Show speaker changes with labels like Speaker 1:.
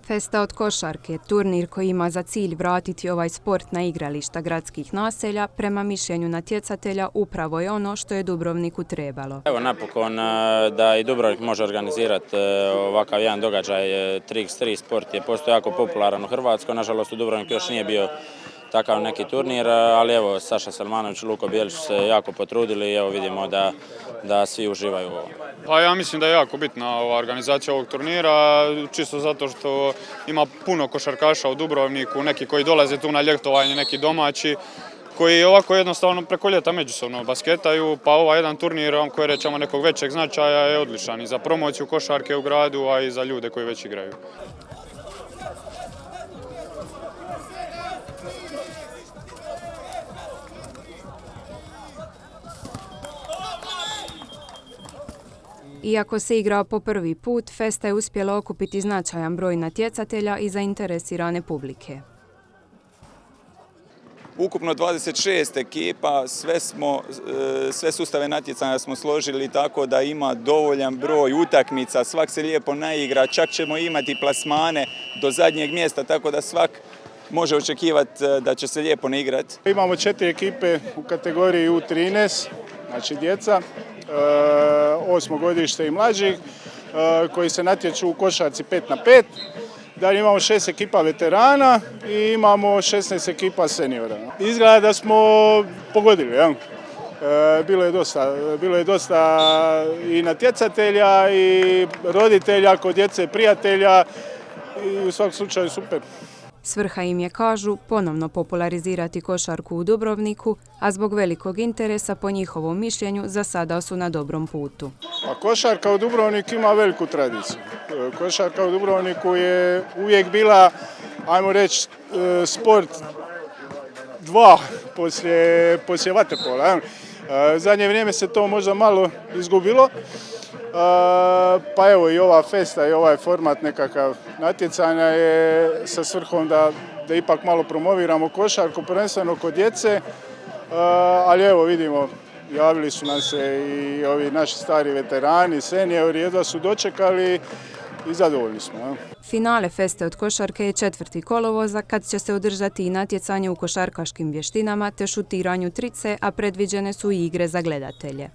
Speaker 1: Festa od košarke, turnir koji ima za cilj vratiti ovaj sport na igrališta gradskih naselja, prema mišljenju natjecatelja upravo je ono što je Dubrovniku trebalo.
Speaker 2: Evo napokon da i Dubrovnik može organizirati ovakav jedan događaj. 3x3 sport je postao jako popularan u Hrvatskoj, nažalost u Dubrovniku još nije bio takav neki turnir, ali evo Saša Selmanović i Luko Bijelić se jako potrudili i evo vidimo da svi uživaju u ovom.
Speaker 3: Pa ja mislim da je jako bitna ova organizacija ovog turnira, čisto zato što ima puno košarkaša u Dubrovniku, neki koji dolaze tu na ljetovanje, neki domaći, koji ovako jednostavno preko ljeta međusobno basketaju, pa ovaj jedan turnir koji rećemo nekog većeg značaja je odličan i za promociju košarke u gradu, a i za ljude koji već igraju.
Speaker 1: Iako se igrao po prvi put, festa je uspjela okupiti značajan broj natjecatelja i zainteresirane publike.
Speaker 4: Ukupno 26 ekipa, sve sustave natjecanja smo složili tako da ima dovoljan broj utakmica, svak se lijepo naigra, čak ćemo imati plasmane do zadnjeg mjesta, tako da svak može očekivati da će se lijepo naigrati.
Speaker 5: Imamo 4 ekipe u kategoriji U13, znači djeca, 8. godište i mlađih, koji se natječu u košarci 5x5. Dalje imamo 6 ekipa veterana i imamo 16 ekipa seniora. Izgleda da smo pogodili, ja? Bilo je dosta i natjecatelja i roditelja, kod djece prijatelja i u svakom slučaju super.
Speaker 1: Svrha im je, kažu, ponovno popularizirati košarku u Dubrovniku, a zbog velikog interesa, po njihovom mišljenju, za sada su na dobrom putu.
Speaker 5: A košarka u Dubrovniku ima veliku tradiciju. Košarka u Dubrovniku je uvijek bila, ajmo reći, sport 2 poslije vaterpola. Zadnje vrijeme se to možda malo izgubilo. Pa evo i ova festa i ovaj format nekakav natjecanja je sa svrhom da ipak malo promoviramo košarku, prvenstveno kod djece, ali evo vidimo, javili su nam se i ovi naši stari veterani, seniori, jedva su dočekali i zadovoljni smo.
Speaker 1: Finale feste od košarke je 4. kolovoza, kad će se održati i natjecanje u košarkaškim vještinama te šutiranju trice, a predviđene su i igre za gledatelje.